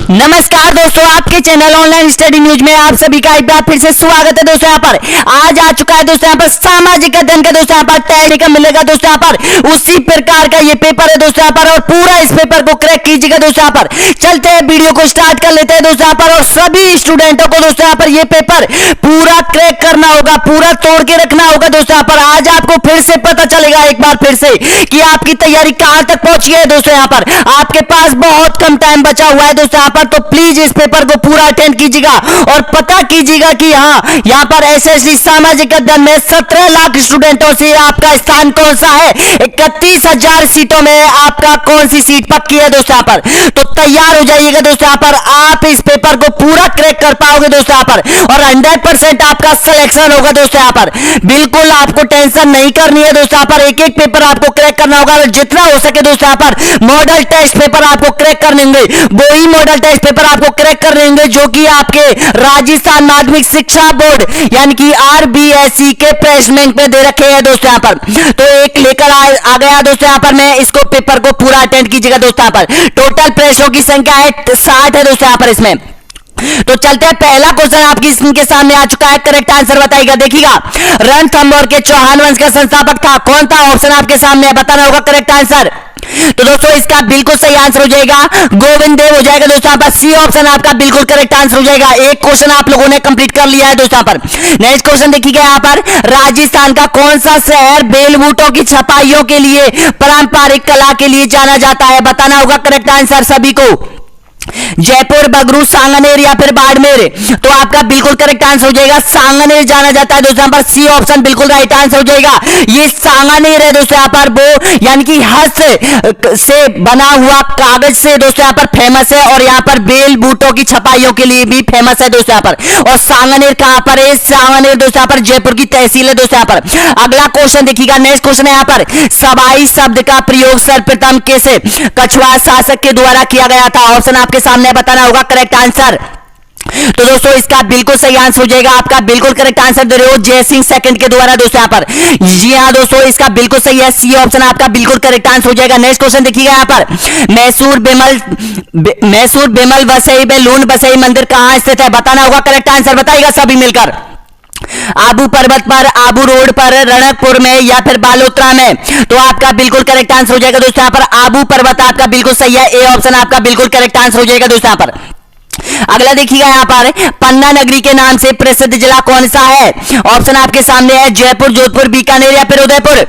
नमस्कार दोस्तों, आपके चैनल ऑनलाइन स्टडी न्यूज में आप सभी का एक बार फिर से स्वागत है। दोस्तों यहाँ पर आज आ चुका है दोस्तों यहाँ पर सामाजिक अध्ययन का दोस्तों यहाँ पर तैयारी का मिलेगा दोस्तों यहाँ पर उसी प्रकार का ये पेपर है दोस्तों यहाँ पर, और पूरा इस पेपर को क्रैक कीजिएगा दोस्तों यहाँ पर। चलते हैं वीडियो को स्टार्ट कर लेते हैं दोस्तों यहाँ पर, और सभी स्टूडेंटों को दोस्तों यहाँ पर ये पेपर पूरा क्रैक करना होगा, पूरा तोड़ के रखना होगा दोस्तों यहाँ पर। आज आपको फिर से पता चलेगा एक बार फिर से कि आपकी तैयारी कहां तक पहुंची है दोस्तों यहाँ पर। आपके पास बहुत कम टाइम बचा हुआ है दोस्तों यहाँ पर, तो प्लीज इस पेपर को पूरा अटेंड कीजिएगा और पता कीजिएगा कि हाँ यहाँ पर एसएससी सामाजिक अध्ययन में 17 लाख स्टूडेंटों से आपका स्थान कौन सा है, 31,000 सीटों में आपका कौन सी सीट पक्की है दोस्तों यहाँ पर। तो तैयार हो जाइएगा दोस्तों यहाँ पर, आप इस पेपर को पूरा क्रैक कर पाओगे दोस्तों यहाँ पर, और 100% आपका सिलेक्शन होगा दोस्तों यहाँ पर। बिल्कुल आपको टेंशन नहीं करनी है दोस्तों यहाँ पर, एक एक पेपर आपको क्रैक करना होगा, और जितना हो सके दोस्तों यहाँ पर मॉडल टेस्ट पेपर आपको क्रैक कर लेंगे, वही मॉडल टेस्ट पेपर आपको क्रैक कर लेंगे जो कि आपके राजस्थान माध्यमिक शिक्षा बोर्ड यानी कि आरबीएसई के प्लेसमेंट में दे रखे हैं दोस्तों यहाँ पर। तो एक लेकर आ गया दोस्तों यहाँ पर मैं, इसको पेपर को पूरा अटेंड कीजिएगा दोस्तों यहाँ पर। टोटल प्रश्नों की संख्या है 60 है दोस्तों यहाँ पर इसमें। तो चलते हैं, पहला क्वेश्चन आपकी स्क्रीन के सामने आ चुका है, करेक्ट आंसर बताइएगा। देखिएगा, रणथंभौर के चौहान वंश का संस्थापक था, कौन था? ऑप्शन आपके सामने बताना होगा करेक्ट आंसर। तो दोस्तों इसका बिल्कुल सही आंसर हो जाएगा गोविंद देव हो जाएगा दोस्तों यहाँ पर। सी ऑप्शन आपका बिल्कुल करेक्ट आंसर हो जाएगा। एक क्वेश्चन आप लोगों ने कंप्लीट कर लिया है दोस्तों यहाँ पर। नेक्स्ट क्वेश्चन देखिएगा यहाँ पर, राजस्थान का कौन सा शहर बेलबूटों की छपाइयों के लिए पारंपरिक कला के लिए जाना जाता है? बताना होगा करेक्ट आंसर सभी को। जयपुर, बगरू, सांगनेर या फिर बाड़मेर? तो आपका बिल्कुल करेक्ट आंसर हो जाएगा सांगनेर जाना जाता है दोस्तों यहाँ पर। सी ऑप्शन बिल्कुल राइट आंसर हो जाएगा। ये सांगनेर है दोस्तों यहाँ पर, वो यानी कि हस्त से बना हुआ कागज से दोस्तों यहाँ पर फेमस है, और यहाँ पर बेल बूटों की छपाइयों के लिए भी फेमस है दोस्तों यहाँ पर। और सांगनेर कहां पर है? सांगनेर दोस्तों यहाँ पर जयपुर की तहसील है दोस्तों यहाँ पर। अगला क्वेश्चन देखिएगा, नेक्स्ट क्वेश्चन है यहाँ पर, सवाई शब्द का प्रयोग सर्वप्रथम किस कछुआ शासक के द्वारा किया गया था? ऑप्शन आपके सामने बताना होगा करेक्ट आंसर। तो दोस्तों इसका बिल्कुल सही आंसर हो जाएगा, आपका बिल्कुल करेक्ट आंसर दे रहे हो जय सिंह सेकंड के द्वारा दोस्तों यहाँ पर। जी हाँ दोस्तों, इसका बिल्कुल सही है, सी ऑप्शन आपका बिल्कुल करेक्ट आंसर हो जाएगा। नेक्स्ट क्वेश्चन देखिएगा यहाँ पर, मैसूर बेमल वसई में लून बसई मंदिर कहां स्थित है? बताना होगा करेक्ट आंसर, बताइएगा सभी मिलकर। आबू पर्वत पर, आबू रोड पर, रणकपुर में या फिर बालोतरा में? तो आपका बिल्कुल करेक्ट आंसर हो जाएगा दोस्तों यहाँ पर आबू पर्वत आपका बिल्कुल सही है, ए ऑप्शन आपका बिल्कुल करेक्ट आंसर हो जाएगा दोस्तों यहाँ पर। अगला देखिएगा यहाँ पर, पन्ना नगरी के नाम से प्रसिद्ध जिला कौन सा है? ऑप्शन आपके सामने है जयपुर, जोधपुर, बीकानेर या फिर उदयपुर?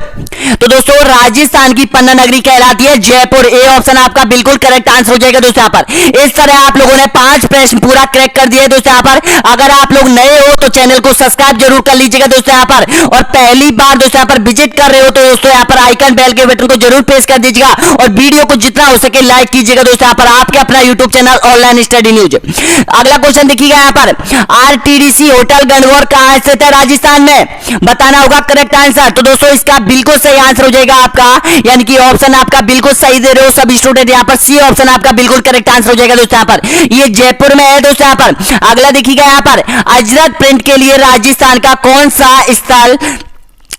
तो दोस्तों राजस्थान की पन्ना नगरी कहलाती है जयपुर, ए ऑप्शन आपका बिल्कुल करेक्ट आंसर हो जाएगा दोस्तों यहाँ पर। इस तरह आप लोगों ने 5 प्रश्न पूरा क्रैक कर दिए दोस्तों यहाँ पर। अगर आप लोग नए हो तो चैनल को सब्सक्राइब जरूर कर लीजिएगा दोस्तों यहाँ पर, और पहली बार दोस्तों यहाँ पर विजिट कर रहे हो तो दोस्तों यहाँ पर आइकन बेल के बटन को जरूर प्रेस कर दीजिएगा, और वीडियो को जितना हो सके लाइक कीजिएगा दोस्तों यहाँ पर, आपके अपना YouTube channel online study news. अगला क्वेश्चन देखिएगा यहाँ पर, आरटीडीसी होटल गणगौर कहां स्थित है राजस्थान में? बताना होगा करेक्ट आंसर। तो दोस्तों इसका बिल्कुल सही आंसर हो जाएगा आपका, यानी कि ऑप्शन आपका बिल्कुल सही दे रहे हो सभी स्टूडेंट यहाँ पर। सी ऑप्शन आपका बिल्कुल करेक्ट आंसर हो जाएगा दोस्तों यहाँ पर, ये जयपुर में है दोस्तों यहाँ पर। अगला देखिएगा यहाँ पर, अजरक प्रिंट के लिए राजस्थान का कौन सा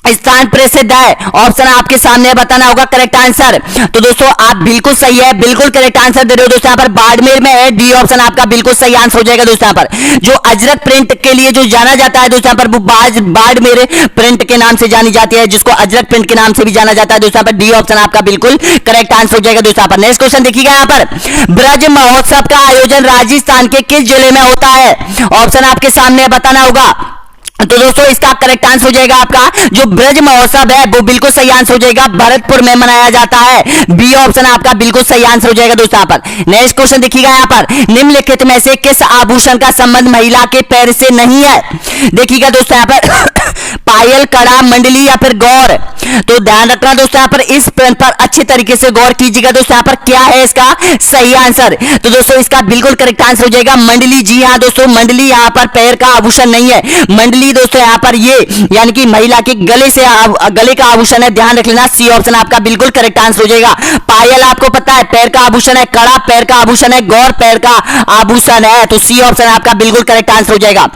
स्थान प्रसिद्ध है? ऑप्शन आपके सामने बताना होगा करेक्ट आंसर। तो दोस्तों आप बिल्कुल सही है, बिल्कुल करेक्ट आंसर दे रहे हो दोस्तों यहाँ पर, बाड़मेर में है, डी ऑप्शन आपका बिल्कुल सही आंसर हो जाएगा दोस्तों यहाँ पर। जो अजरक प्रिंट के लिए जो जाना जाता है दोस्तों यहाँ पर, वो बाड़मेर प्रिंट के नाम से जानी जाती है, जिसको अजरक प्रिंट के नाम से भी जाना जाता है दोस्तों यहाँ पर। डी ऑप्शन आपका बिल्कुल करेक्ट आंसर हो जाएगा दोस्तों यहाँ पर। नेक्स्ट क्वेश्चन देखिएगा यहाँ पर, ब्रज महोत्सव का आयोजन राजस्थान के किस जिले में होता है? ऑप्शन आपके सामने बताना होगा। तो दोस्तों इसका करेक्ट आंसर हो जाएगा आपका, जो ब्रज महोत्सव है वो बिल्कुल सही आंसर हो जाएगा, भरतपुर में मनाया जाता है, बी ऑप्शन आपका बिल्कुल सही आंसर हो जाएगा दोस्तों यहाँ पर। नेक्स्ट क्वेश्चन देखिएगा यहाँ पर, निम्नलिखित में से किस आभूषण का संबंध महिला के पैर से नहीं है? देखिएगा दोस्तों यहाँ पर पायल, कड़ा, मंडली या फिर गौर? तो ध्यान रखना दोस्तों यहाँ पर, इस प्रश्न पर अच्छे तरीके से गौर कीजिएगा दोस्तों यहाँ पर, क्या है इसका सही आंसर? तो दोस्तों इसका बिल्कुल करेक्ट आंसर हो जाएगा मंडली। जी हाँ दोस्तों, मंडली यहाँ पर पैर का आभूषण नहीं है, मंडली दोस्तों यहाँ पर ये यानी कि महिला के गले का आभूषण है, ध्यान रख लेना। सी ऑप्शन आपका बिल्कुल करेक्ट आंसर हो जाएगा। पायल आपको पता है पैर का आभूषण है, कड़ा पैर का आभूषण है, गौर पैर का आभूषण है, तो सी ऑप्शन आपका बिल्कुल करेक्ट आंसर हो जाएगा।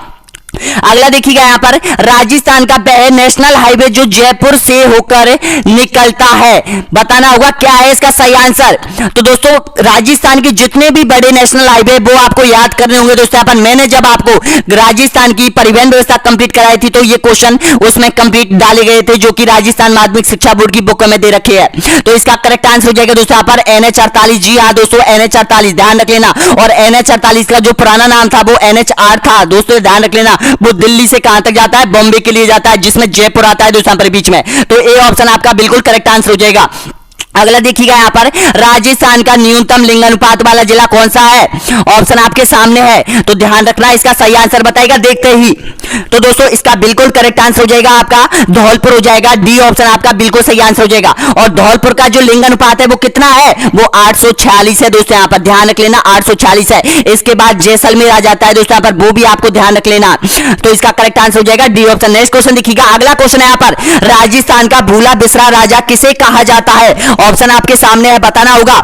अगला देखिएगा यहाँ पर राजस्थान का नेशनल हाईवे जो जयपुर से होकर निकलता है, बताना होगा क्या है इसका सही आंसर। तो दोस्तों राजस्थान के जितने भी बड़े नेशनल हाईवे वो आपको याद करने होंगे दोस्तों। यहाँ पर मैंने जब आपको राजस्थान की परिवहन व्यवस्था कंप्लीट कराई थी तो ये क्वेश्चन उसमें कंप्लीट डाले गए थे जो कि राजस्थान माध्यमिक शिक्षा बोर्ड की बुक में दे रखे हैं। तो इसका करेक्ट आंसर हो जाएगा दोस्तों यहाँ पर NH 48। जी हाँ दोस्तों NH 48 ध्यान रख लेना। और NH 48 का जो पुराना नाम था वो NH 8 था दोस्तों, ध्यान रख लेना। वो दिल्ली से कहां तक जाता है, बॉम्बे के लिए जाता है, जिसमें जयपुर आता है दोस्तों पर बीच में। तो ए ऑप्शन आपका बिल्कुल करेक्ट आंसर हो जाएगा। अगला देखिएगा यहाँ पर राजस्थान का न्यूनतम लिंग अनुपात वाला जिला कौन सा है, ऑप्शन आपके सामने है, तो ध्यान रखना इसका सही आंसर बताएगा देखते ही। तो दोस्तों इसका बिल्कुल करेक्ट आंसर हो जाएगा आपका धौलपुर हो जाएगा। डी ऑप्शन आपका बिल्कुल सही आंसर हो जाएगा। और धौलपुर का जो लिंग अनुपात है वो कितना है, वो 846 है दोस्तों, यहाँ पर ध्यान रख लेना 846 है। इसके बाद जैसलमेर आ जाता है दोस्तों यहाँ पर, वो भी आपको ध्यान रख लेना। तो इसका करेक्ट आंसर हो जाएगा डी ऑप्शन। नेक्स्ट क्वेश्चन देखिएगा, अगला क्वेश्चन है यहाँ पर राजस्थान का भूला बिसरा राजा किसे कहा जाता है, ऑप्शन आपके सामने है, बताना होगा।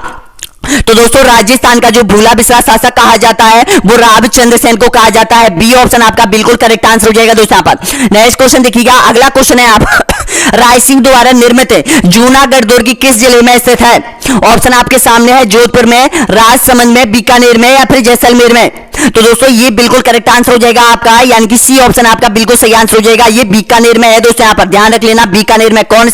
तो दोस्तों राजस्थान का जो भूला बिसरा शासक कहा जाता है वो रामचंद्र सेन को कहा जाता है। बी ऑप्शन आपका बिल्कुल करेक्ट आंसर हो जाएगा दोस्तों यहाँ पर। नेक्स्ट क्वेश्चन देखिएगा, अगला क्वेश्चन है आप रायसिंह द्वारा निर्मित जूनागढ़ दुर्ग किस जिले में स्थित है, ऑप्शन आपके सामने है, जोधपुर में, राजसमंद में, बीकानेर में या फिर जैसलमेर में। तो दोस्तों ये बिल्कुल करेक्ट आंसर हो जाएगा आपका, यानी कि सी ऑप्शन आपका बिल्कुल सही आंसर हो जाएगा। ये बीकानेर में है दोस्तों, यहाँ पर ध्यान रख लेना। बीकानेर में कौन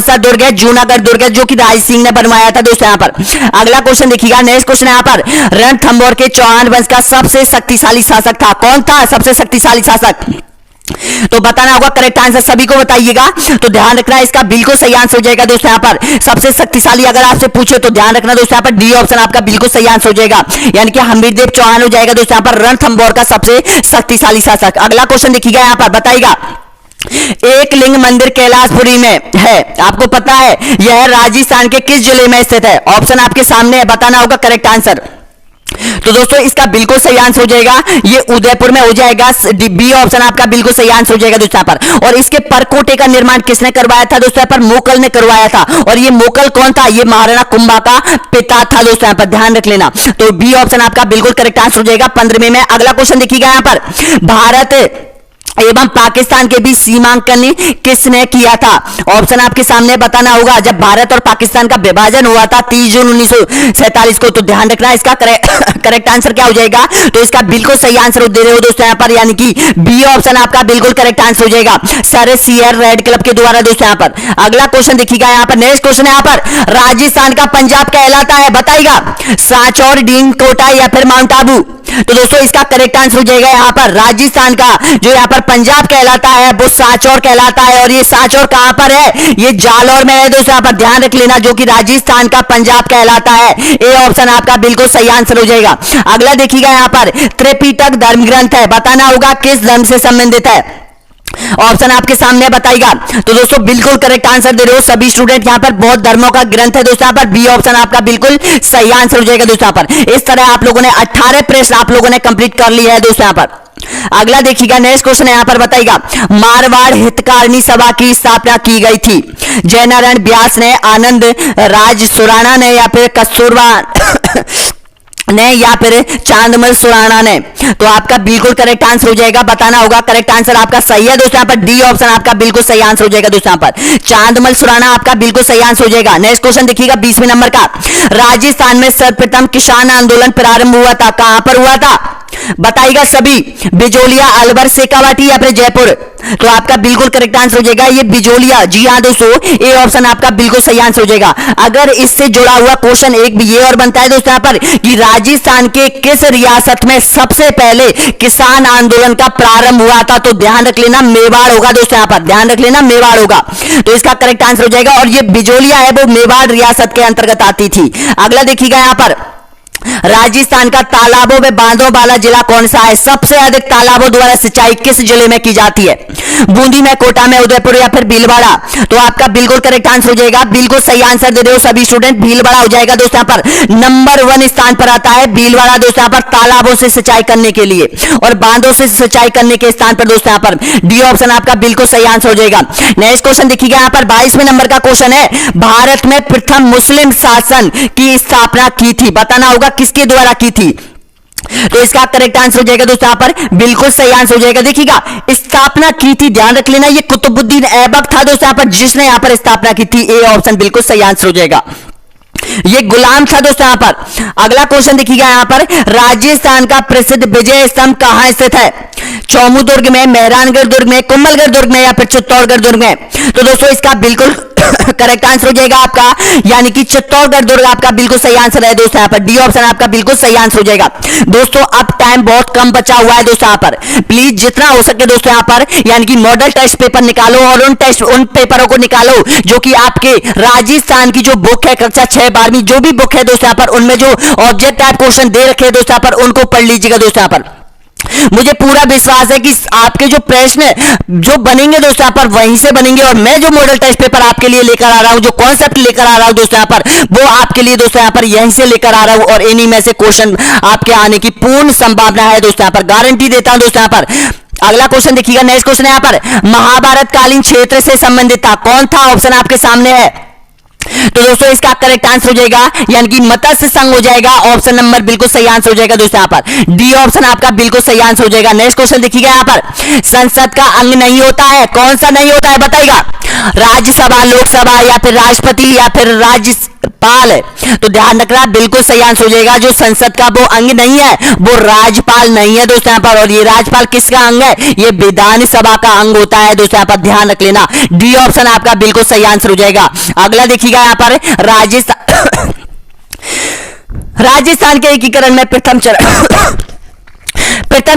सा दुर्ग है, जूनागढ़ दुर्ग है, जो कि राय सिंह ने बनवाया था दोस्तों यहाँ पर। अगला क्वेश्चन देखिएगा, नेक्स्ट क्वेश्चन यहाँ पर रणथंभौर के चौहान वंश का सबसे शक्तिशाली शासक था, कौन था सबसे शक्तिशाली शासक, तो बताना होगा करेक्ट आंसर, सभी को बताइएगा। तो ध्यान रखना इसका बिल्कुल सही आंसर हो जाएगा दोस्तों यहाँ पर। सबसे शक्तिशाली अगर आपसे पूछे तो ध्यान रखना दोस्तों यहाँ पर डी ऑप्शन आपका बिल्कुल सही आंसर हो जाएगा, यानी कि हमीरदेव चौहान हो जाएगा दोस्तों यहाँ पर रणथंभौर का सबसे शक्तिशाली शासक। अगला क्वेश्चन देखिएगा यहाँ पर, बताइएगा एक लिंग मंदिर कैलाशपुरी में है, आपको पता है यह राजस्थान के किस जिले में स्थित है, ऑप्शन आपके सामने है, बताना होगा करेक्ट आंसर। तो दोस्तों इसका बिल्कुल सही आंसर हो जाएगा, ये उदयपुर में हो जाएगा। बी ऑप्शन आपका बिल्कुल सही आंसर हो जाएगा दोस्तों यहाँ पर। और इसके परकोटे का निर्माण किसने करवाया था दोस्तों यहाँ पर, मोकल ने करवाया था। और ये मोकल कौन था, ये महाराणा कुंभा का पिता था दोस्तों यहाँ पर, ध्यान रख लेना। तो बी ऑप्शन आपका बिल्कुल करेक्ट आंसर हो जाएगा 15वें में। अगला क्वेश्चन देखिएगा यहाँ पर भारत एवं पाकिस्तान के बीच सीमांकन किसने किया था, ऑप्शन आपके सामने बताना होगा। जब भारत और पाकिस्तान का विभाजन हुआ था 30 जून 1947 को, तो ध्यान रखना इसका करेक्ट आंसर क्या हो जाएगा। तो इसका बिल्कुल सही आंसर दे रहे हो दोस्तों यहाँ पर, यानी कि बी ऑप्शन आपका बिल्कुल करेक्ट आंसर हो जाएगा, सर सीआर रेड क्लब के द्वारा दोस्तों यहाँ पर। अगला क्वेश्चन देखिएगा यहाँ पर, नेक्स्ट क्वेश्चन यहाँ पर राजस्थान का पंजाब कहलाता है, बताइएगा सांचौर, डीन, कोटा या फिर माउंट आबू। तो दोस्तों इसका करेक्ट आंसर हो जाएगा यहाँ पर राजस्थान का जो यहाँ पर पंजाब कहलाता है वो सांचौर कहलाता है। और ये सांचौर कहां पर है, ये जालौर में है दोस्तों यहाँ पर, ध्यान रख लेना, जो कि राजस्थान का पंजाब कहलाता है। ए ऑप्शन आपका बिल्कुल सही आंसर हो जाएगा। अगला देखिएगा यहाँ पर त्रिपिटक धर्म ग्रंथ है, बताना होगा किस धर्म से संबंधित है, ऑप्शन आपके सामने बताइएगा। तो दोस्तों बिल्कुल करेक्ट आंसर दे रहे हो सभी स्टूडेंट यहाँ पर, बहुत धर्मों का ग्रंथ है दोस्तों यहाँ पर। बी ऑप्शन आपका बिल्कुल सही आंसर हो जाएगा दोस्तों यहाँ पर। इस तरह आप लोगों ने 18 प्रश्न आप लोगों ने कंप्लीट कर लिया है दोस्तों यहाँ पर। अगला देखिएगा, नेक्स्ट क्वेश्चन है यहाँ पर, बताइएगा मारवाड़ हितकारिणी सभा की स्थापना की गई थी, जयनारायण व्यास ने, आनंद राज सुराणा ने या फिर कस्तूरबा ने या फिर चांदमल सुराणा ने। तो आपका बिल्कुल करेक्ट आंसर हो जाएगा, बताना होगा करेक्ट आंसर आपका सही है दोस्तों यहाँ पर। डी ऑप्शन आपका बिल्कुल सही आंसर हो जाएगा दोस्तों यहाँ पर, चांदमल सुराणा आपका बिल्कुल सही आंसर हो जाएगा। नेक्स्ट क्वेश्चन देखिएगा 20वें नंबर का, राजस्थान में सर्वप्रथम किसान आंदोलन प्रारंभ हुआ था, कहां पर हुआ था, बताइएगा सभी, बिजोलिया, अलवर, शेखावाटी या फिर जयपुर। तो आपका बिल्कुल करेक्ट आंसर हो जाएगा ये बिजोलिया। जी हाँ दोस्तों, ए ऑप्शन आपका बिल्कुल सही आंसर हो जाएगा। अगर इससे जुड़ा हुआ क्वेश्चन एक भी ये और बनता है दोस्तों यहाँ पर कि राजस्थान के किस रियासत में सबसे पहले किसान आंदोलन का प्रारंभ हुआ था, तो ध्यान रख लेना मेवाड़ होगा दोस्तों यहाँ पर, ध्यान रख लेना मेवाड़ होगा। तो इसका करेक्ट आंसर हो जाएगा। और ये बिजोलिया है वो मेवाड़ रियासत के अंतर्गत आती थी। अगला देखिएगा यहाँ पर, राजस्थान का तालाबों में बांधों वाला जिला कौन सा है, सबसे अधिक तालाबों द्वारा सिंचाई किस जिले में की जाती है, बूंदी में, कोटा में, उदयपुर या फिर भीलवाड़ा। तो आपका बिल्कुल करेक्ट आंसर हो जाएगा, बिल्कुल सही आंसर दे रहे हो सभी स्टूडेंट, भीलवाड़ा हो जाएगा दोस्तों यहाँ पर। नंबर 1 स्थान पर आता है भीलवाड़ा दोस्तों यहाँ पर, तालाबों से सिंचाई करने के लिए और बांधों से सिंचाई करने के स्थान पर दोस्तों यहाँ पर। डी ऑप्शन आपका बिल्कुल सही आंसर हो जाएगा। नेक्स्ट क्वेश्चन देखिएगा यहाँ पर 22वें नंबर का क्वेश्चन है, भारत में प्रथम मुस्लिम शासन की स्थापना की थी, बताना होगा किसके द्वारा की थी, तो इसका करेक्ट आंसर हो जाएगा दोस्तों यहाँ पर बिल्कुल सही आंसर हो जाएगा। देखिएगा, स्थापना की थी, ध्यान रख लेना, ये कुतुबुद्दीन ऐबक था दोस्तों यहाँ पर जिसने यहाँ पर स्थापना की थी। ए ऑप्शन बिल्कुल सही आंसर हो जाएगा। ये गुलाम था दोस्तों यहाँ पर। अगला क्वेश्चन देखिएगा यहाँ पर, राजस्थान का प्रसिद्ध विजय स्तंभ कहां स्थित है? चौमू दुर्ग में, मेहरानगढ़ दुर्ग में, कुंभलगढ़ दुर्ग में या फिर चित्तौड़गढ़ दुर्ग में? तो दोस्तों इसका बिल्कुल करेक्ट आंसर हो जाएगा आपका, यानी कि चित्तौड़गढ़ दुर्ग आपका बिल्कुल सही आंसर है दोस्तों यहाँ पर। डी ऑप्शन आपका बिल्कुल सही आंसर हो जाएगा। दोस्तों अब टाइम बहुत कम बचा हुआ है दोस्तों यहाँ पर, प्लीज जितना हो सके दोस्तों यहाँ पर यानी कि मॉडल टेस्ट पेपर निकालो और उन पेपरों को निकालो जो कि आपके राजस्थान की जो बुक है कक्षा 6 12वीं जो भी बुक है दोस्तों यहाँ पर, उनमें जो ऑब्जेक्ट टाइप क्वेश्चन दे रखे हैं दोस्तों यहाँ पर, उनको पढ़ लीजिएगा दोस्तों यहाँ पर। मुझे पूरा विश्वास है कि आपके जो प्रश्न जो बनेंगे दोस्तों यहाँ पर वहीं से बनेंगे, और मैं जो मॉडल टेस्ट पेपर आपके लिए लेकर आ रहा हूं, जो कॉन्सेप्ट लेकर आ रहा हूं दोस्तों यहाँ पर, वो आपके लिए दोस्तों यहाँ पर यहीं से लेकर आ रहा हूं, और इन्हीं में से क्वेश्चन आपके आने की पूर्ण संभावना है दोस्तों यहाँ पर, गारंटी देता हूं दोस्तों यहाँ पर। अगला क्वेश्चन देखिएगा, नेक्स्ट क्वेश्चन यहाँ पर, महाभारत कालीन क्षेत्र से संबंधित था, कौन था? ऑप्शन आपके सामने है। तो दोस्तों इसका करेक्ट आंसर हो जाएगा यानी कि मत्स्य संघ हो जाएगा। ऑप्शन नंबर बिल्कुल सही आंसर हो जाएगा दोस्तों यहाँ पर। डी ऑप्शन आपका बिल्कुल सही आंसर हो जाएगा। नेक्स्ट क्वेश्चन देखिएगा यहाँ पर, संसद का अंग नहीं होता है, कौन सा नहीं होता है बताइएगा? राज्यसभा, लोकसभा या फिर राष्ट्रपति या फिर राज्यपाल? तो ध्यान रखना बिल्कुल सही आंसर हो जाएगा, जो संसद का वो अंग नहीं है वो राज्यपाल नहीं है दोस्तों यहाँ पर। और ये राज्यपाल किसका अंग है? ये विधानसभा का अंग होता है दोस्तों यहाँ पर, ध्यान रख लेना। डी ऑप्शन आपका बिल्कुल सही आंसर हो जाएगा। अगला देखिएगा यहाँ पर, राजस्थान के एकीकरण में प्रथम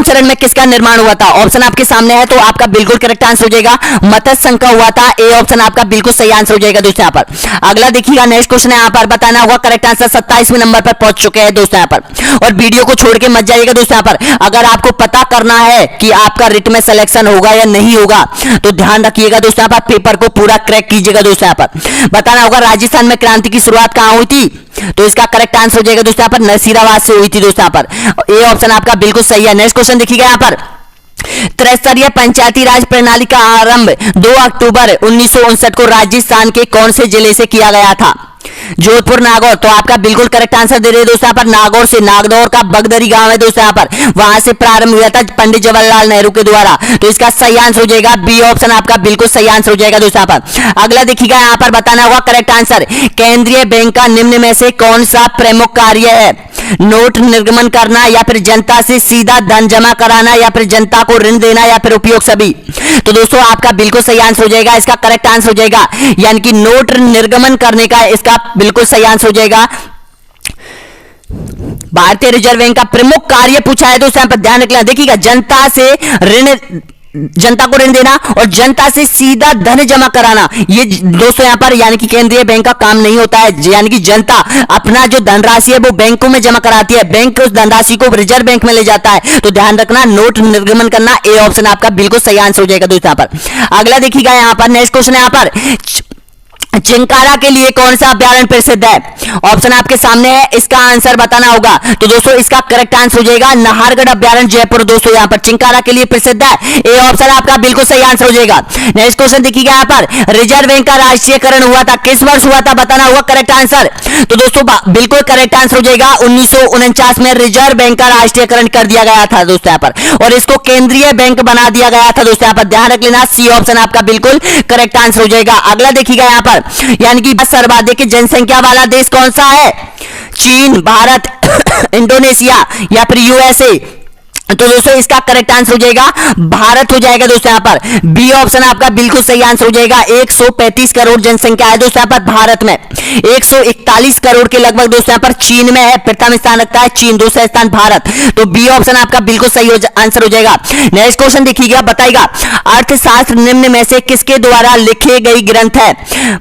चरण में किसका निर्माण हुआ था? ऑप्शन आपके सामने है, तो आपका बिल्कुल करेक्ट आंसर हो जाएगा मत्स्य संघ का हुआ था। ए ऑप्शन आपका बिल्कुल सही आंसर हो जाएगा दोस्तों यहाँ पर। अगला देखिएगा, नेक्स्ट क्वेश्चन है यहाँ पर, बताना होगा करेक्ट आंसर। 27वें नंबर पर पहुंच चुके हैं दोस्तों यहाँ पर, और वीडियो को छोड़ के मत जाइएगा दोस्तों यहाँ पर। अगर आपको पता करना है कि आपका रिट में सिलेक्शन होगा या नहीं होगा तो ध्यान रखिएगा दोस्तों यहाँ पर, पेपर को पूरा क्रैक कीजिएगा दोस्तों यहाँ पर। बताना होगा राजस्थान में क्रांति की शुरुआत कहां हुई थी? तो इसका करेक्ट आंसर हो जाएगा दोस्तों यहाँ पर, नरसिंहाबाद से हुई थी दोस्तों यहाँ पर। ए ऑप्शन आपका बिल्कुल सही है। नेक्स्ट क्वेश्चन देखिएगा यहाँ पर, त्रिस्तरीय पंचायती राज प्रणाली का आरंभ 2 अक्टूबर 1959 को राजस्थान के कौन से जिले से किया गया था? जोधपुर, नागौर? तो आपका बिल्कुल करेक्ट आंसर दे रहे हैं दोस्तों यहाँ पर, नागौर से। नागौर का बगदरी गांव है दोस्तों यहाँ पर, वहां से प्रारंभ हुआ था पंडित जवाहरलाल नेहरू के द्वारा। तो इसका सही आंसर हो जाएगा बी ऑप्शन आपका बिल्कुल सही आंसर हो जाएगा दोस्तों यहाँ पर। अगला देखिएगा यहाँ पर, बताना होगा करेक्ट आंसर। केंद्रीय बैंक का निम्न में से कौन सा प्रमुख कार्य है? नोट निर्गमन करना या फिर जनता से सीधा धन जमा कराना या फिर जनता को ऋण देना या फिर उपयोग सभी? तो दोस्तों आपका बिल्कुल सही आंसर हो जाएगा, इसका करेक्ट आंसर हो जाएगा यानी कि नोट निर्गमन करने का इसका बिल्कुल सही आंसर हो जाएगा। भारतीय रिजर्व बैंक का प्रमुख कार्य पूछा है दोस्तों यहाँ पर, ध्यान रखना। देखिएगा, जनता को ऋण देना और जनता से सीधा धन जमा कराना, ये दोस्तों यहाँ पर यानी कि केंद्रीय बैंक का काम नहीं होता है। यानी कि जनता अपना जो धनराशि है वो बैंकों में जमा कराती है, बैंक उस धनराशि को रिजर्व बैंक में ले जाता है। तो ध्यान रखना, नोट निर्गमन करना। ए ऑप्शन आपका बिल्कुल सही आंसर हो जाएगा दोस्तों यहाँ पर। अगला देखिएगा यहाँ पर, नेक्स्ट क्वेश्चन है यहाँ पर, चिंकारा के लिए कौन सा अभ्यारण्य प्रसिद्ध है? ऑप्शन आपके सामने है, इसका आंसर बताना होगा। तो दोस्तों इसका करेक्ट आंसर हो जाएगा नाहरगढ़ अभ्यारण्य, जयपुर दोस्तों यहाँ पर चिंकारा के लिए प्रसिद्ध है। ए ऑप्शन आपका बिल्कुल सही आंसर हो जाएगा। नेक्स्ट क्वेश्चन देखिएगा यहाँ पर, रिजर्व बैंक का राष्ट्रीयकरण हुआ था किस वर्ष हुआ था? बताना होगा करेक्ट आंसर। तो दोस्तों बिल्कुल करेक्ट आंसर हो जाएगा 1949 में रिजर्व बैंक का राष्ट्रीयकरण कर दिया गया था दोस्तों यहाँ पर, और इसको केंद्रीय बैंक बना दिया गया था दोस्तों यहाँ पर, ध्यान रख लेना। सी ऑप्शन आपका बिल्कुल करेक्ट आंसर हो जाएगा। अगला देखिएगा यहाँ पर, यानी कि सर्वाधिक जनसंख्या वाला देश कौन सा है? चीन, भारत, इंडोनेशिया या फिर यूएसए? तो दोस्तों इसका करेक्ट आंसर हो जाएगा भारत हो जाएगा दोस्तों यहाँ पर। बी ऑप्शन आपका बिल्कुल सही आंसर हो जाएगा। 135 करोड़ जनसंख्या है दोस्तों यहाँ पर भारत में, 141 करोड़ के लगभग दोस्तों यहाँ पर चीन में है। प्रथम स्थान रखता है चीन, दूसरा स्थान भारत। तो बी ऑप्शन आपका बिल्कुल सही आंसर हो जाएगा। नेक्स्ट क्वेश्चन देखिएगा, बताइएगा अर्थशास्त्र निम्न में से किसके द्वारा लिखे गई ग्रंथ है?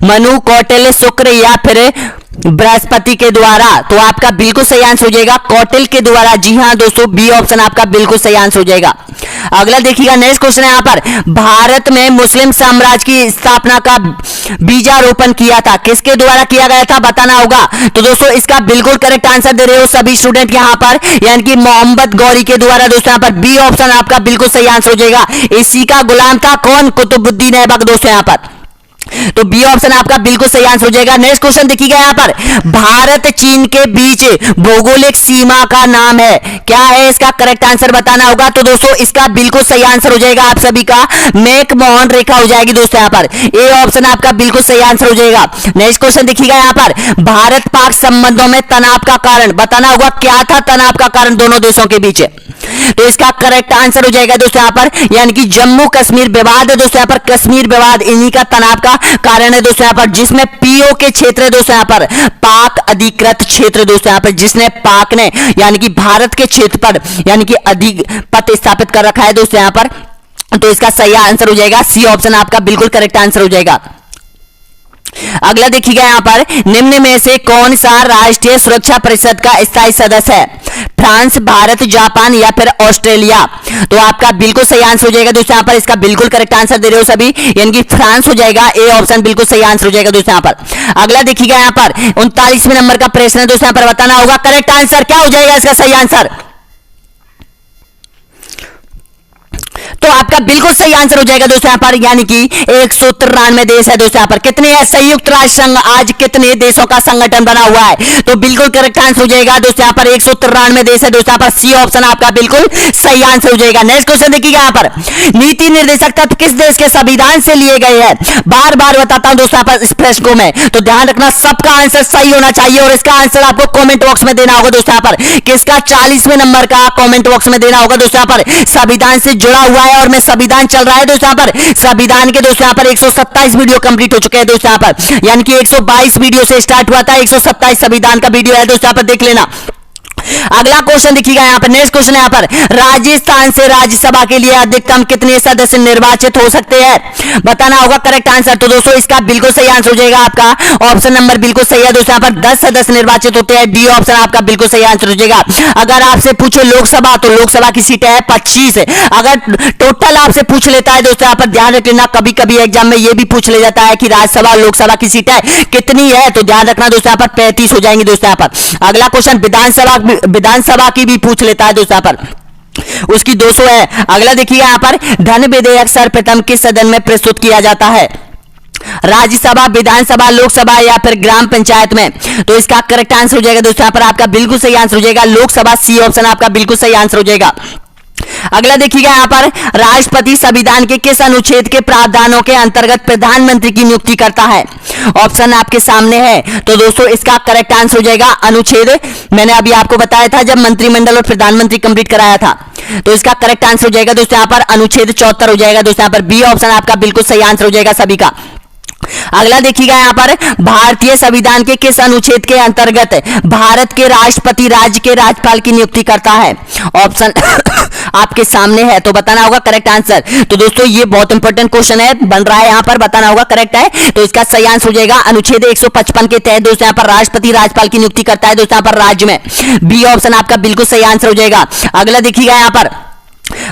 मनु, कौटिल्य, शुक्र या फिर बृहस्पति के द्वारा? तो आपका बिल्कुल सही आंसर हो जाएगा कौटिल्य के द्वारा। जी हां दोस्तों, बी ऑप्शन आपका बिल्कुल सही आंसर हो जाएगा। अगला देखिएगा, नेक्स्ट क्वेश्चन है यहाँ पर, भारत में मुस्लिम साम्राज्य की स्थापना का बीजारोपण किया था किसके द्वारा किया गया था? बताना होगा। तो दोस्तों इसका बिल्कुल करेक्ट आंसर दे रहे हो सभी स्टूडेंट यहाँ पर, यानी कि मोहम्मद गौरी के द्वारा दोस्तों यहाँ पर। बी ऑप्शन आपका बिल्कुल सही आंसर हो जाएगा। इसी का गुलाम था कौन? कुतुबुद्दीन ऐबक दोस्तों यहाँ पर। तो बी ऑप्शन आपका बिल्कुल सही आंसर हो जाएगा। नेक्स्ट क्वेश्चन देखिएगा यहाँ पर, भारत चीन के बीच भौगोलिक सीमा का नाम है, क्या है इसका करेक्ट आंसर बताना होगा। तो दोस्तों इसका बिल्कुल सही आंसर हो जाएगा आप सभी का मैकमोहन रेखा हो जाएगी दोस्तों, यहाँ पर ए ऑप्शन आपका बिल्कुल सही आंसर हो जाएगा। नेक्स्ट क्वेश्चन देखिएगा यहाँ पर, भारत पाक संबंधों में तनाव का कारण बताना होगा, क्या था तनाव का कारण दोनों देशों के बीच। तो इसका करेक्ट आंसर हो जाएगा दोस्तों यहाँ पर, यानी कि जम्मू कश्मीर विवाद है दोस्तों, यहाँ पर कश्मीर विवाद इन्हीं का तनाव का कारण है दोस्तों, यहाँ पर जिसमें पीओ के क्षेत्र है दोस्तों, यहाँ पर पाक अधिकृत क्षेत्र दोस्तों, यहाँ पर जिसने पाक ने यानी कि भारत के क्षेत्र पर यानी कि अधिपत्य स्थापित कर रखा है दोस्तों यहाँ पर। तो इसका सही आंसर हो जाएगा सी ऑप्शन आपका बिल्कुल करेक्ट आंसर हो जाएगा। अगला देखिएगा यहाँ पर, निम्न में से कौन सा राष्ट्रीय सुरक्षा परिषद का स्थायी सदस्य है, फ्रांस, भारत, जापान या फिर ऑस्ट्रेलिया। तो आपका बिल्कुल सही आंसर हो जाएगा दोस्तों यहाँ पर, इसका बिल्कुल करेक्ट आंसर दे रहे हो सभी, यानी कि फ्रांस हो जाएगा, ए ऑप्शन बिल्कुल सही आंसर हो जाएगा दोस्तों यहाँ पर। अगला देखिएगा यहाँ पर 39वें नंबर का प्रश्न है दोस्तों, यहाँ पर बताना होगा करेक्ट आंसर क्या हो जाएगा इसका सही आंसर। तो आपका बिल्कुल सही आंसर हो जाएगा दोस्तों यहाँ पर, यानी कि 193 देश है दोस्तों यहाँ पर। कितने हैं संयुक्त राष्ट्र संघ, आज कितने देशों का संगठन बना हुआ है, तो बिल्कुल करेक्ट आंसर हो जाएगा दोस्तों यहाँ पर 193 देश है दोस्तों यहाँ पर, सी ऑप्शन आपका बिल्कुल सही आंसर हो जाएगा। नेक्स्ट क्वेश्चन देखिएगा यहाँ पर, नीति निर्देशक तत्व किस देश के संविधान से लिए गए हैं, बार बार बताता हूं दोस्तों यहाँ पर इस प्रश्न को मैं, तो ध्यान रखना सबका आंसर सही होना चाहिए और इसका आंसर आपको कॉमेंट बॉक्स में देना होगा दोस्तों यहाँ पर, किसका 40वें नंबर का कॉमेंट बॉक्स में देना होगा दोस्तों यहाँ पर। संविधान से जुड़ा हुआ है और मैं संविधान चल रहा है दोस्तों यहाँ पर, संविधान के दोस्तों यहाँ पर 127 वीडियो कंप्लीट हो चुके हैं दोस्तों यहाँ पर, यानी कि 122 वीडियो से स्टार्ट हुआ था, 127 संविधान का वीडियो है दोस्तों यहाँ पर, देख लेना। अगला क्वेश्चन देखिएगा यहाँ पर, नेक्स्ट क्वेश्चन यहाँ पर, राजस्थान से राज्यसभा के लिए अधिकतम कितने सदस्य निर्वाचित हो सकते हैं, बताना होगा करेक्ट आंसर। तो दोस्तों इसका बिल्कुल सही आंसर हो जाएगा आपका ऑप्शन नंबर बिल्कुल सही है दोस्तों यहाँ पर, 10 सदस्य निर्वाचित होते हैं, डी ऑप्शन आपका बिल्कुल सही आंसर हो जाएगा। अगर आपसे पूछे लोकसभा, तो लोकसभा की सीट है 25, अगर टोटल आपसे पूछ लेता है दोस्तों यहाँ पर ध्यान रख लेना, कभी कभी एग्जाम में ये भी पूछ ले जाता है कि राज्यसभा लोकसभा की सीट है कितनी है, तो ध्यान रखना दोस्तों यहाँ पर 35 हो जाएंगी दोस्तों यहाँ पर। अगला क्वेश्चन विधानसभा की भी पूछ लेता है दोस्तों यहाँ पर, उसकी 200 है। अगला देखिए यहाँ पर, धन विधेयक सर्वप्रथम किस सदन में प्रस्तुत किया जाता है, राज्यसभा, विधानसभा, लोकसभा या फिर ग्राम पंचायत में। तो इसका करेक्ट आंसर हो जाएगा दोस्तों यहाँ पर, आपका बिल्कुल सही आंसर हो जाएगा लोकसभा, सी ऑप्शन आपका बिल्कुल सही आंसर हो जाएगा। अगला देखिएगा यहाँ पर, राष्ट्रपति संविधान के किस अनुच्छेद के प्रावधानों के अंतर्गत प्रधानमंत्री की नियुक्ति करता है, ऑप्शन आपके सामने है। तो दोस्तों इसका करेक्ट आंसर हो जाएगा अनुच्छेद, मैंने अभी आपको बताया था जब मंत्रिमंडल और प्रधानमंत्री कंप्लीट कराया था, तो इसका करेक्ट आंसर हो जाएगा दोस्तों यहाँ पर अनुच्छेद 74 हो जाएगा दोस्तों यहाँ पर, बी ऑप्शन आपका बिल्कुल सही आंसर हो जाएगा सभी का। अगला देखिएगा यहाँ पर, भारतीय संविधान के किस अनुच्छेद के अंतर्गत भारत के राष्ट्रपति राज्य के राज्यपाल की नियुक्ति करता है, ऑप्शन आपके सामने है, तो बताना होगा करेक्ट आंसर। तो दोस्तों ये बहुत इंपॉर्टेंट क्वेश्चन है, बन रहा है यहाँ पर, बताना होगा करेक्ट है, तो इसका सही आंसर हो जाएगा अनुच्छेद 155 के तहत दोस्तों यहाँ पर राष्ट्रपति राज्यपाल की नियुक्ति करता है दोस्तों यहाँ पर राज्य में, बी ऑप्शन आपका बिल्कुल सही आंसर हो जाएगा। अगला देखिएगा यहाँ पर,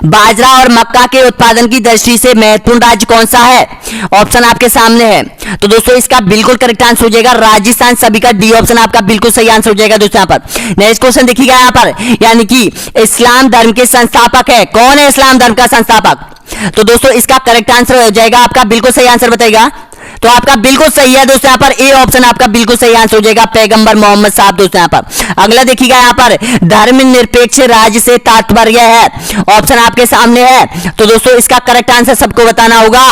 बाजरा और मक्का के उत्पादन की दृष्टि से महत्वपूर्ण राज्य कौन सा है, ऑप्शन आपके सामने है। तो दोस्तों इसका बिल्कुल करेक्ट आंसर हो जाएगा राजस्थान, सभी का डी ऑप्शन आपका बिल्कुल सही आंसर हो जाएगा दोस्तों यहाँ पर। नेक्स्ट क्वेश्चन देखिएगा यहाँ पर, यानी कि इस्लाम धर्म के संस्थापक है, कौन है इस्लाम धर्म का संस्थापक, तो दोस्तों इसका करेक्ट आंसर हो जाएगा आपका बिल्कुल सही आंसर बताएगा, तो आपका बिल्कुल सही है दोस्तों यहाँ पर, ए ऑप्शन आपका बिल्कुल सही आंसर हो जाएगा पैगंबर मोहम्मद साहब दोस्तों यहाँ पर। अगला देखिएगा यहाँ पर, धर्मनिरपेक्ष राज्य से तात्पर्य है, ऑप्शन आपके सामने है। तो दोस्तों इसका करेक्ट आंसर सबको बताना होगा,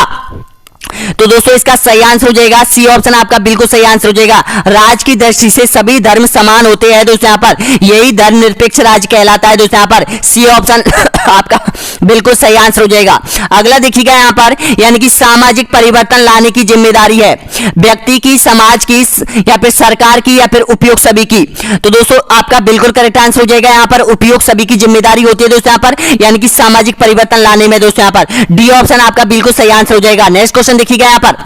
तो दोस्तों इसका सही आंसर हो जाएगा सी ऑप्शन आपका बिल्कुल सही आंसर हो जाएगा, राज्य की दृष्टि से सभी धर्म समान होते हैं दोस्तों यहाँ पर, यही धर्मनिरपेक्ष राज्य कहलाता है दोस्तों यहाँ पर, सी ऑप्शन आपका बिल्कुल सही आंसर हो जाएगा। अगला देखिएगा यहाँ पर, यानी कि सामाजिक परिवर्तन लाने की जिम्मेदारी है व्यक्ति की, समाज की या फिर सरकार की या फिर उपयोग सभी की। तो दोस्तों आपका बिल्कुल करेक्ट आंसर हो जाएगा यहाँ पर, उपयोग सभी की जिम्मेदारी होती है दोस्तों यहाँ पर, यानी कि सामाजिक परिवर्तन लाने में दोस्तों यहाँ पर, डी ऑप्शन आपका बिल्कुल सही आंसर हो जाएगा। नेक्स्ट क्वेश्चन देखिएगा यहाँ पर,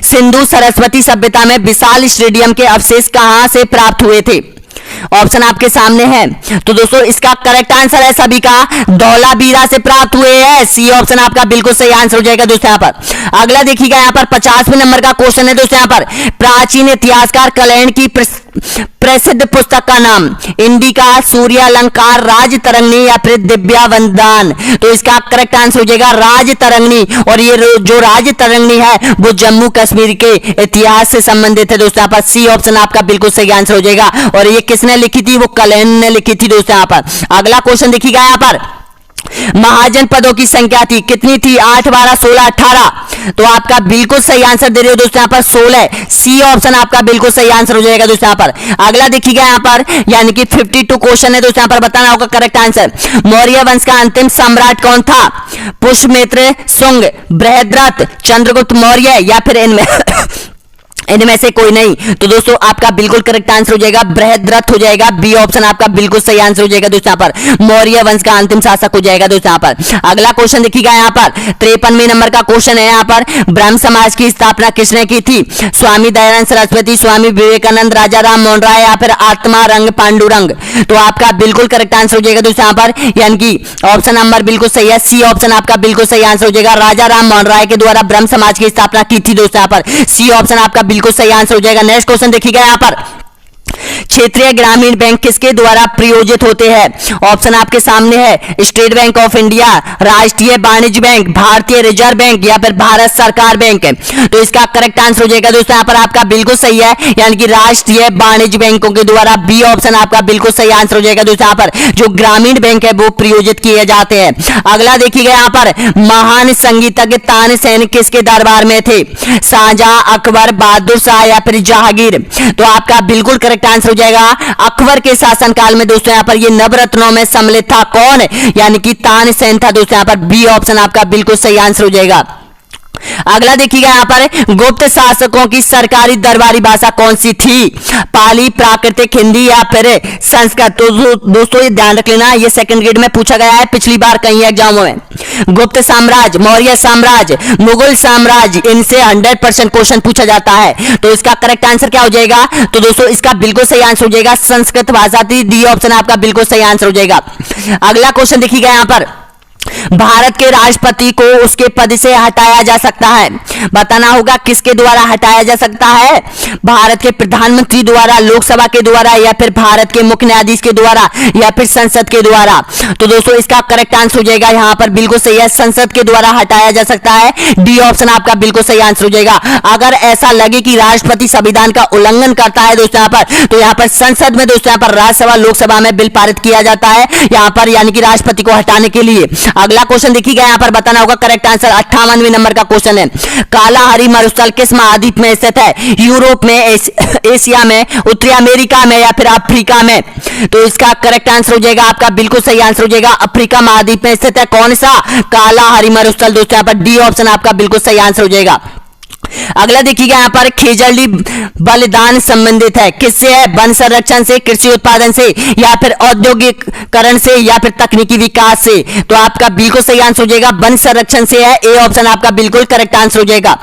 सिंधु सरस्वती सभ्यता में विशाल स्टेडियम के अवशेष कहां से प्राप्त हुए थे, ऑप्शन आपके सामने है। तो दोस्तों इसका करेक्ट आंसर है सभी का धौलावीरा से प्राप्त हुए हैं। सी ऑप्शन आपका बिल्कुल सही आंसर हो जाएगा दोस्तों। यहाँ पर अगला देखिएगा, यहाँ पर 50वें नंबर का क्वेश्चन है दोस्तों। यहाँ पर प्राचीन इतिहासकार कलैंड की प्रसिद्ध पुस्तक का नाम इंडिका, सूर्यालंकार, राज तरंगिणी या फिर दिव्यावंदन। तो इसका करेक्ट आंसर हो जाएगा राज तरंगिणी। और ये जो राज तरंगिणी है वो जम्मू कश्मीर के इतिहास से संबंधित है दोस्तों। यहाँ पर सी ऑप्शन आपका बिल्कुल सही आंसर हो जाएगा। और ये किसने लिखी थी? वो कलैंड ने लिखी थी दोस्तों। यहाँ पर अगला क्वेश्चन देखिएगा, यहाँ पर महाजनपदों की संख्या थी कितनी थी? 8, 12, 16, 18। तो आपका बिल्कुल सही आंसर दे रहे हो दोस्तों यहाँ पर 16। सी ऑप्शन आपका बिल्कुल सही आंसर हो जाएगा दोस्तों। यहाँ पर अगला देखिएगा, यहाँ पर यानी कि 52 क्वेश्चन है दोस्तों। यहाँ पर बताना होगा करेक्ट आंसर। मौर्य वंश का अंतिम सम्राट कौन था? पुष्यमित्र, शुंग, बृहद्रथ, चंद्रगुप्त मौर्य या फिर इनमें से कोई नहीं। तो दोस्तों आपका बिल्कुल करेक्ट आंसर हो जाएगा बृहद्रथ हो जाएगा। बी ऑप्शन आपका बिल्कुल सही आंसर हो जाएगा दोस्तों। यहाँ पर मौर्य वंश का अंतिम शासक हो जाएगा दोस्तों। यहाँ पर अगला क्वेश्चन देखिएगा, यहाँ पर 53वें नंबर का क्वेश्चन है। यहाँ पर ब्रह्म समाज की स्थापना किसने की थी? स्वामी दयानंद सरस्वती, स्वामी विवेकानंद, राजा राम मोहन राय या फिर आत्मा रंग पांडुरंग। तो आपका बिल्कुल करेक्ट आंसर हो जाएगा दोस्तों। यहाँ पर यानी कि ऑप्शन नंबर बिल्कुल सही है। सी ऑप्शन आपका बिल्कुल सही आंसर हो जाएगा। राजा राम मोहन राय के द्वारा ब्रह्म समाज की स्थापना की थी दोस्तों। यहाँ पर सी ऑप्शन आपका बिल्कुल सही आंसर हो जाएगा। नेक्स्ट क्वेश्चन देखिएगा, यहाँ पर क्षेत्रीय ग्रामीण बैंक किसके द्वारा प्रायोजित होते हैं? ऑप्शन आपके सामने है स्टेट बैंक ऑफ इंडिया, राष्ट्रीय वाणिज्य बैंक, भारतीय रिजर्व बैंक या फिर भारत सरकार बैंक। तो इसका करेक्ट आंसर हो जाएगा दोस्तों। यहाँ पर आपका बिल्कुल सही है, यानी कि राष्ट्रीय वाणिज्य बैंकों के द्वारा। बी ऑप्शन आपका बिल्कुल सही आंसर हो जाएगा दोस्तों। यहाँ पर जो ग्रामीण बैंक है वो प्रायोजित किए जाते हैं। अगला देखिएगा, यहाँ पर महान संगीतज्ञ तानसेन किसके दरबार में थे? शाहजहां, अकबर, बहादुर शाह या फिर जहांगीर। तो आपका बिल्कुल करेक्ट आंसर हो जाएगा अकबर के शासनकाल में दोस्तों। यहाँ पर ये नवरत्नों में सम्मिलित था। कौन? यानी कि तानसेन था दोस्तों। यहाँ पर बी ऑप्शन आपका बिल्कुल सही आंसर हो जाएगा। अगला देखिएगा, यहाँ पर गुप्त शासकों की सरकारी दरबारी भाषा कौन सी थी? पाली, प्राकृतिक, हिंदी या फिर संस्कृत। तो दोस्तों ये ध्यान रख लेना, ये सेकंड ग्रेड में पूछा गया है पिछली बार कई एग्जामों में। गुप्त साम्राज्य, मौर्य साम्राज्य, मुगल साम्राज्य, इनसे 100% क्वेश्चन पूछा जाता है। तो इसका करेक्ट आंसर क्या हो जाएगा? तो दोस्तों इसका बिल्कुल सही आंसर हो जाएगा संस्कृत भाषा थी। डी ऑप्शन आपका बिल्कुल सही आंसर हो जाएगा। अगला क्वेश्चन देखिएगा, यहाँ पर भारत के राष्ट्रपति को उसके पद से हटाया जा सकता है। बताना होगा किसके द्वारा हटाया जा सकता है? भारत के प्रधानमंत्री द्वारा, लोकसभा के द्वारा या फिर भारत के मुख्य न्यायाधीश के द्वारा या फिर संसद के द्वारा। तो दोस्तों इसका करेक्ट आंसर हो जाएगा यहाँ पर बिल्कुल सही है, संसद के द्वारा हटाया जा सकता है। डी ऑप्शन आपका बिल्कुल सही आंसर हो जाएगा। अगर ऐसा लगे कि राष्ट्रपति संविधान का उल्लंघन करता है दोस्तों यहाँ पर, तो यहाँ पर संसद में दोस्तों यहाँ पर राज्यसभा, लोकसभा में बिल पारित किया जाता है यहाँ पर, यानी कि राष्ट्रपति को हटाने के लिए। अगला क्वेश्चन देखिएगा, यहाँ पर बताना होगा करेक्ट आंसर। 58वें नंबर का क्वेश्चन है, कालाहारी मरुस्थल किस महाद्वीप में स्थित है? यूरोप में, एशिया में, उत्तरी अमेरिका में या फिर अफ्रीका में। तो इसका करेक्ट आंसर हो जाएगा आपका बिल्कुल सही आंसर हो जाएगा अफ्रीका महाद्वीप में स्थित है। कौन सा? कालाहारी मरुस्थल दोस्तों। यहाँ पर डी ऑप्शन आपका बिल्कुल सही आंसर हो जाएगा। अगला देखिएगा, यहाँ पर खेजड़ी बलिदान संबंधित है किससे है? वन संरक्षण से, कृषि उत्पादन से या फिर औद्योगिकरण से या फिर तकनीकी विकास से। तो आपका बिल्कुल सही आंसर हो जाएगा वन संरक्षण से है। ए ऑप्शन आपका बिल्कुल करेक्ट आंसर हो जाएगा।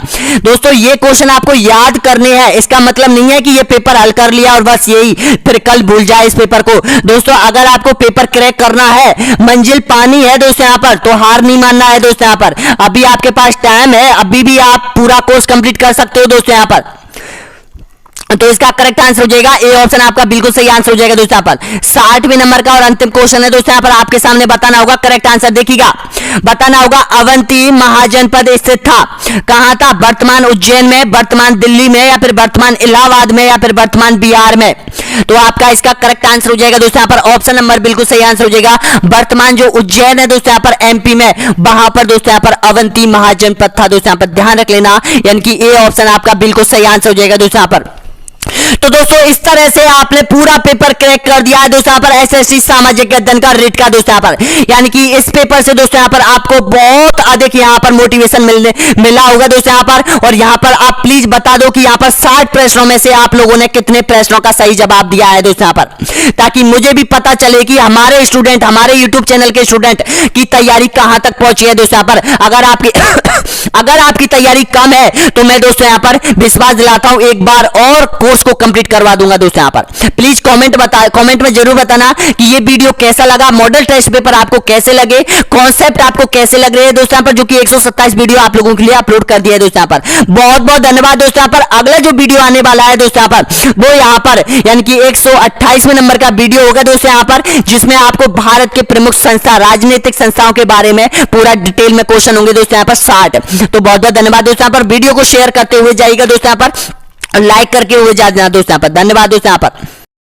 दोस्तों ये क्वेश्चन आपको याद करने हैं, इसका मतलब नहीं है कि ये पेपर हल कर लिया और बस यही फिर कल भूल जाए इस पेपर को। दोस्तों अगर आपको पेपर क्रैक करना है, मंजिल पानी है दोस्तों यहाँ पर, तो हार नहीं मानना है दोस्तों। यहाँ पर अभी आपके पास टाइम है, अभी भी आप पूरा कोर्स कंप्लीट कर सकते हो दोस्तों यहाँ पर। तो इसका करेक्ट आंसर हो जाएगा ए ऑप्शन आपका बिल्कुल सही आंसर हो जाएगा दोस्तों। यहाँ पर 60वें नंबर का और अंतिम क्वेश्चन है दोस्तों। यहाँ पर आपके सामने बताना होगा करेक्ट आंसर। देखिएगा, बताना होगा अवंती महाजनपद स्थित था कहां था? वर्तमान उज्जैन में, वर्तमान दिल्ली में या फिर वर्तमान इलाहाबाद में या फिर वर्तमान बिहार में। तो आपका इसका करेक्ट आंसर हो जाएगा दोस्तों यहाँ पर ऑप्शन नंबर बिल्कुल सही आंसर हो जाएगा वर्तमान जो उज्जैन है दोस्तों यहाँ पर एमपी में, वहां पर दोस्तों यहाँ पर अवंती महाजनपद था दोस्तों। यहाँ पर ध्यान रख लेना, यानी कि ए ऑप्शन आपका बिल्कुल सही आंसर हो जाएगा दोस्तों यहाँ पर। तो दोस्तों इस तरह से आपने पूरा पेपर क्रैक कर दिया है दोस्तों यहाँ पर एसएससी सामाजिक अध्ययन का रिट का दोस्तों यहाँ पर। यानी कि इस पेपर से दोस्तों यहाँ पर आपको बहुत अधिक यहाँ पर मोटिवेशन मिला होगा दोस्तों यहाँ पर। और यहाँ पर आप प्लीज बता दो कि यहाँ पर 60 प्रश्नों में से आप लोगों ने कितने प्रश्नों का सही जवाब दिया है दोस्तों यहाँ पर, ताकि मुझे भी पता चले कि हमारे स्टूडेंट, हमारे यूट्यूब चैनल के स्टूडेंट की तैयारी कहां तक पहुंची है दोस्तों यहाँ पर। अगर आपकी अगर आपकी तैयारी कम है तो मैं दोस्तों यहाँ पर विश्वास दिलाता हूं एक बार और कोर्स को कंप्लीट करवा दूंगा दोस्तों। यहाँ पर प्लीज कमेंट में जरूर बताना कि ये वीडियो कैसा लगा, मॉडल टेस्ट पेपर आपको कैसे लगे, कॉन्सेप्ट आपको कैसे लग रहे हैं दोस्तों। यहाँ पर जो कि 127 वीडियो आप लोगों के लिए अपलोड कर दिया है दोस्तों। यहाँ पर बहुत बहुत धन्यवाद दोस्तों। यहाँ पर अगला जो वीडियो आने वाला है दोस्तों यहाँ पर वो यहाँ पर यानी कि 128वें नंबर का वीडियो होगा दोस्तों यहाँ पर, जिसमें आपको भारत के प्रमुख संस्था, राजनीतिक संस्थाओं के बारे में पूरा डिटेल में क्वेश्चन होंगे दोस्तों यहाँ पर 60। तो बहुत बहुत धन्यवाद दोस्तों। यहाँ पर वीडियो को शेयर करते हुए जाइएगा दोस्तों, यहाँ पर लाइक करके हुए जाना दोस्तों। यहाँ पर धन्यवाद दोस्तों। यहाँ पर